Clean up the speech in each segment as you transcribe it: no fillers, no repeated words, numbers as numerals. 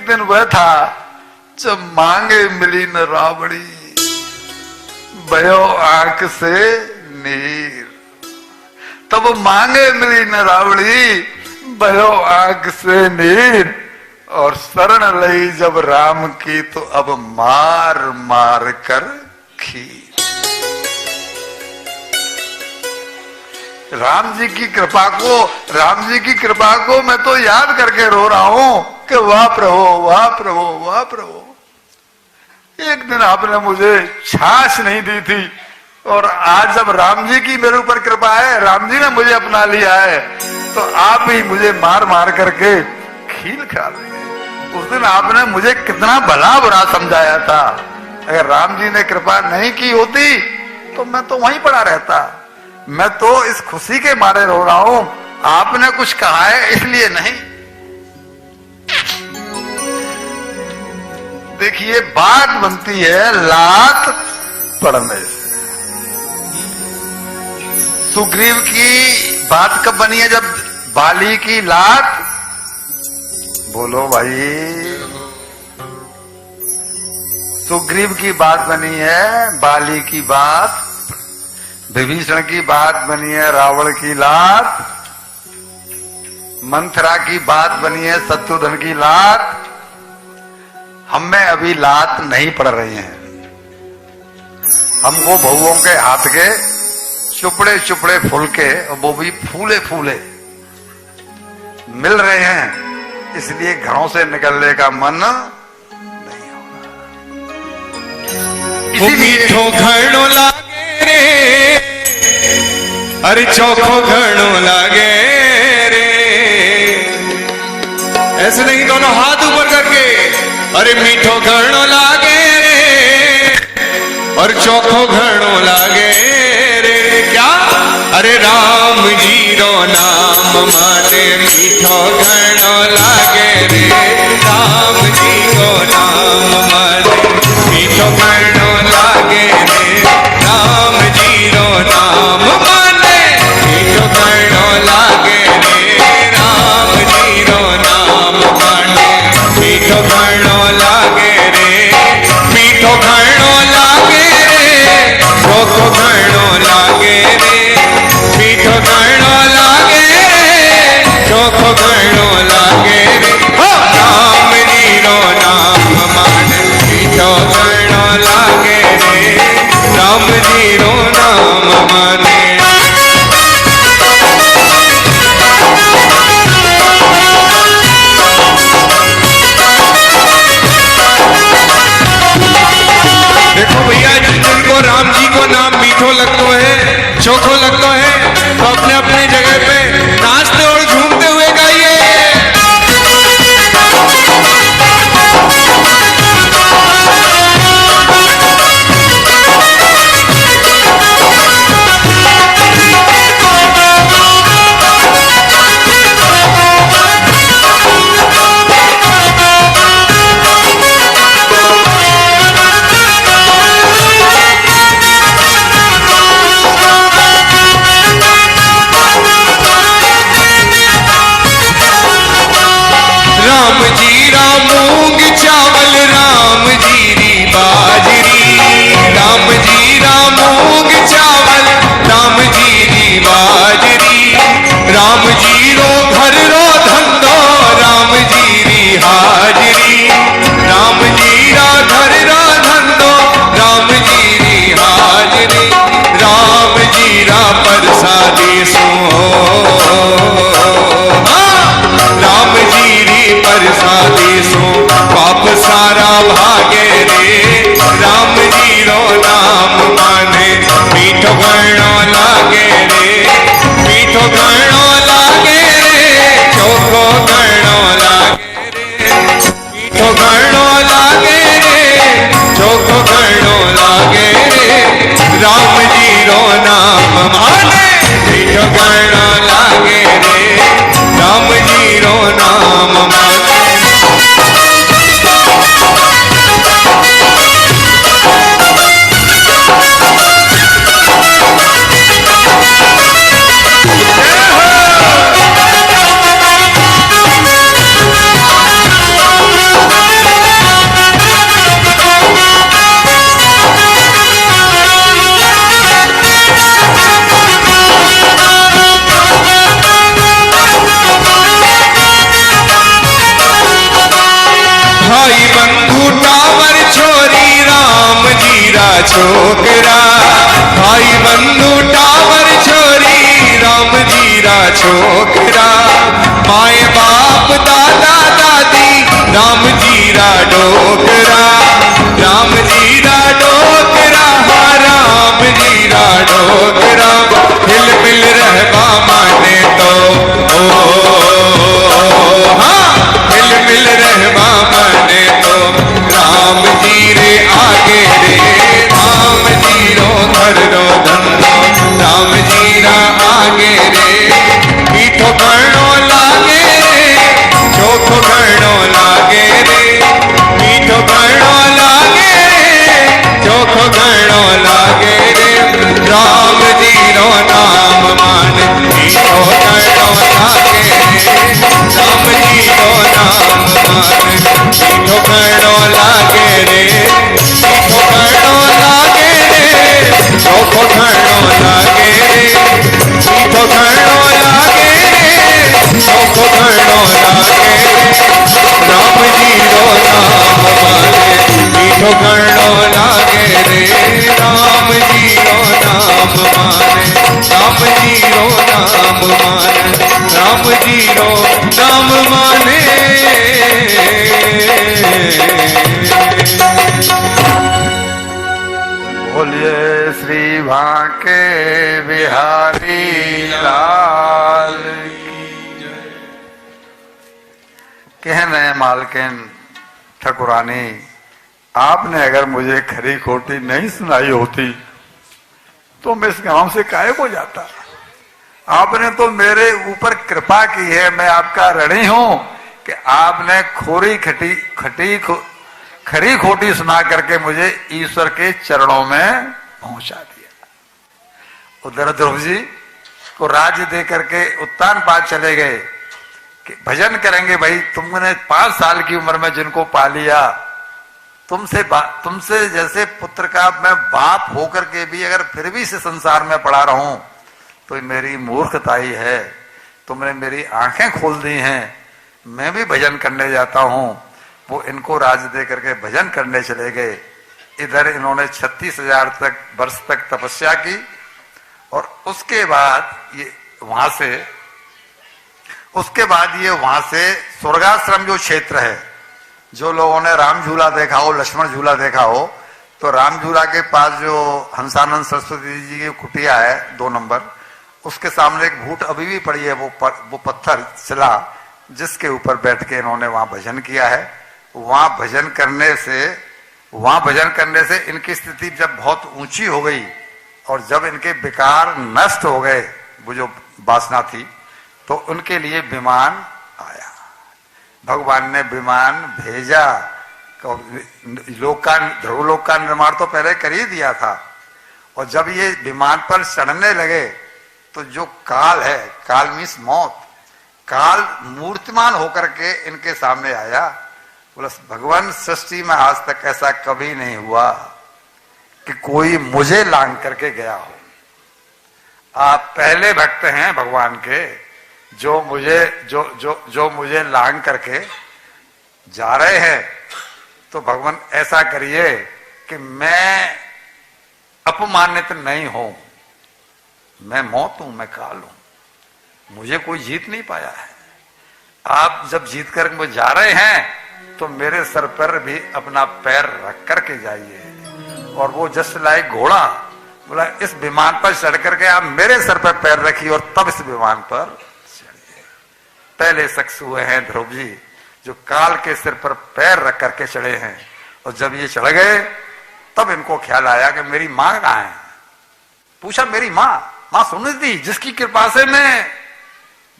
दिन वह था जब मांगे मिली न रावड़ी, भयो आंख से नीर। तब मांगे मिली न रावड़ी, भयो आंख से नीर। और शरण लई जब राम की तो अब मार मार कर खीर। राम जी की कृपा को मैं तो याद करके रो रहा हूं कि वाह प्रभु, वाह प्रभु, वाह प्रभु। एक दिन आपने मुझे छाछ नहीं दी थी और आज जब राम जी की मेरे ऊपर कृपा है, राम जी ने मुझे अपना लिया है, तो आप ही मुझे मार मार करके खील खा रहे हैं। उस दिन आपने मुझे कितना भला बुरा समझाया था। अगर राम जी ने कृपा नहीं की होती तो मैं तो वहीं पड़ा रहता। मैं तो इस खुशी के मारे रो रहा हूं, आपने कुछ कहा है इसलिए नहीं। देखिए बात बनती है लात पड़ने से। सुग्रीव की बात कब बनी है? जब बाली की लात, बोलो भाई, सुग्रीव की बात बनी है, बाली की बात, विभीषण की बात बनी है, रावण की लात, मंथरा की बात बनी है, शत्रुघ्न की लात। हमें अभी लात नहीं पड़ रही है। हमको बहुओं के हाथ के चुपड़े चुपड़े फुलके, और वो भी फूले फूले मिल रहे हैं, इसलिए घरों से निकलने का मन नहीं हो रहा। मीठो घणो लागे रे, अरे चोखो घणो लागे रे। ऐसे नहीं, दोनों हाथ ऊपर करके, अरे मीठो घणो लागे रे और चोखो घणो लागे रे। क्या? अरे राम जी रो नाम माने मीठो घणो लागे रे। राम जी को नाम माने मीठो घणो लागे रे। राम जी रो नाम माने मीठो घणो लागे रे। राम जी रो नाम माने मीठो घणो लागे रे। मीठो घणो लागे रे, चोखो घणो लागे रे। मीठो घणो लागे रे, चोखो घणो लागे रे। राम जी रो नाम माने मीठो घणो लागे रे। राम जी रो नाम माने। देखो भैया, जिनको राम जी को नाम मीठो लगता है, चोखो लगता है, तो अपने अपने जगह पे नाचते और झूमते हुए गाइए। राम जीरा मूंग चावल, राम जीरी बाजरी। राम जीरा मूंग चावल, राम जीरी बाजरी। राम जीरो घर रो धंधो, राम जीरी हाजरी। राम जीरा घर रो धंधो, राम जीरी हाजरी। राम जीरा परसादी सो, राम जीरी परसादी सो पाप सारा भागे रे। राम जीरो नाम माने मीठो घणो लागे रे। मीठो घणो लागे रे, चोखो घणो लागे रे। मीठो घणो लागे रे, चोखो घणो लागे रे। राम जीरो नाम माने मीठो घणो लागे रे। राम जीरो नाम माने। भाई बंधु टावर छोरी राम जीरा छोकरा, भाई बंधु टावर छोरी राम जीरा छोकरा, माए बाप दादा दादी राम जीरा डोकरा, राम जीरा डोकरा, हाँ राम जीरा डोकरा, हिल मिल रहबा माने तो हाँ हिल मिल रहबा माने तो राम जी रे आगे रे, राम जी रो घर रो धंधो, राम जी रा आगे रे, मीठो गणो लागे रे, चोखो गणो लागे रे, मीठो गणो लागे रे, चोखो गणो लागे रे, राम जी रो नाम मान मीठो गणो लागे रे, राम जी रो नाम मान मीठो गणो लागे रे, मीठो गणो लागे रे, चोखो गणो लागे रे, मीठो गणो लागे रे, चोखो गणो लागे रे, राम जी रो नाम माने मीठो गणो लागे रे, राम जी रो नाम माने, राम जी रो नाम माने, राम जी रो नाम माने। बोलिए श्री भांके बिहारी लाल की जय। कहने मालकिन ठकुरानी, आपने अगर मुझे खरी खोटी नहीं सुनाई होती तो मैं इस गांव से काहे को जाता। आपने तो मेरे ऊपर कृपा की है, मैं आपका ऋणी हूं कि आपने खरी खोटी सुना करके मुझे ईश्वर के चरणों में पहुंचा दिया। उधर ध्रुव जी को राज्य दे करके उत्तानपाद चले गए कि भजन करेंगे भाई, तुमने 5 साल की उम्र में जिनको पा लिया, तुमसे जैसे पुत्र का मैं बाप होकर के भी अगर फिर भी इस संसार में पड़ा रहूं तो मेरी मूर्खताई है। तुमने मेरी आंखें खोल दी हैं, मैं भी भजन करने जाता हूं। वो इनको राज दे करके भजन करने चले गए। इधर इन्होंने 36,000 वर्ष तक तपस्या की और उसके बाद ये वहां से स्वर्गाश्रम जो क्षेत्र है, जो लोगों ने राम झूला देखा हो, लक्ष्मण झूला देखा हो, तो राम झूला के पास जो हंसानंद सरस्वती जी की कुटिया है 2 नंबर, उसके सामने एक भूत अभी भी पड़ी है, वो पत्थर शिला, जिसके ऊपर बैठ के इन्होंने वहां भजन किया है। वहां भजन करने से इनकी स्थिति जब बहुत ऊंची हो गई और जब इनके विकार नष्ट हो गए, वो जो वासना थी, तो उनके लिए विमान आया। भगवान ने विमान भेजा। ध्रुवलोक का निर्माण तो पहले कर ही दिया था, और जब ये विमान पर चढ़ने लगे तो जो काल है, काल मीन्स मौत, काल मूर्तिमान होकर के इनके सामने आया। बोला भगवान, सृष्टि में आज तक ऐसा कभी नहीं हुआ कि कोई मुझे लांग करके गया हो। आप पहले भक्त हैं भगवान के, जो मुझे लांग करके जा रहे हैं। तो भगवान ऐसा करिए कि मैं अपमानित नहीं हूं। मैं मौत हूं, मैं काल हूं, मुझे कोई जीत नहीं पाया है। आप जब जीत कर मुझे जा रहे हैं तो मेरे सर पर भी अपना पैर रख करके जाइए। और वो जस्ट लाइक घोड़ा बोला, इस विमान पर चढ़ करके आप मेरे सर पर पैर रखिए और तब इस विमान पर चढ़िए। पहले शख्स हुए हैं ध्रुव जी जो काल के सिर पर पैर रख करके चढ़े हैं। और जब ये चढ़ गए तब इनको ख्याल आया कि मेरी मां कहां है। पूछा मेरी मां सुन दी, जिसकी कृपा से मैं,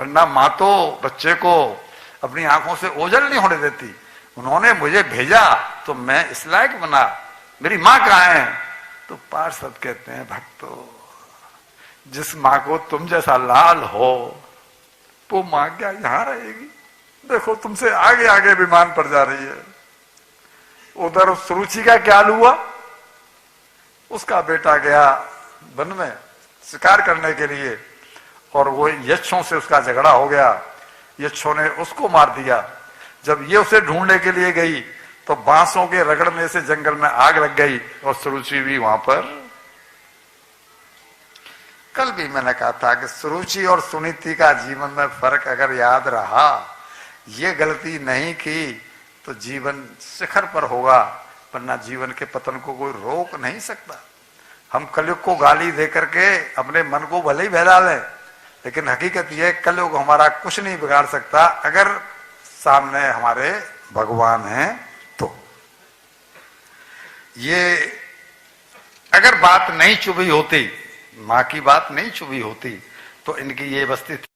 वरना मां तो बच्चे को अपनी आंखों से ओझल नहीं होने देती। उन्होंने मुझे भेजा तो मैं इस लायक बना, मेरी मां कहां है। तो पार्षद कहते हैं, भक्तों, जिस मां को तुम जैसा लाल हो वो मां क्या यहां रहेगी। देखो तुमसे आगे आगे विमान पर जा रही है। उधर सुरुचि का क्या हुआ, उसका बेटा गया वन में शिकार करने के लिए और वो यक्षों से उसका झगड़ा हो गया। यक्षों ने उसको मार दिया। जब ये उसे ढूंढने के लिए गई तो बांसों के रगड़ने से जंगल में आग लग गई और सुरुचि भी वहां पर। कल भी मैंने कहा था कि सुरुचि और सुनीति का जीवन में फर्क अगर याद रहा, ये गलती नहीं की तो जीवन शिखर पर होगा, वरना जीवन के पतन को कोई रोक नहीं सकता। हम कलयुग को गाली दे करके अपने मन को भले ही बहला लें, लेकिन हकीकत यह कलयुग हमारा कुछ नहीं बिगाड़ सकता अगर सामने हमारे भगवान हैं तो। ये अगर बात नहीं चुभी होती, मां की बात नहीं चुभी होती, तो इनकी ये बस्ती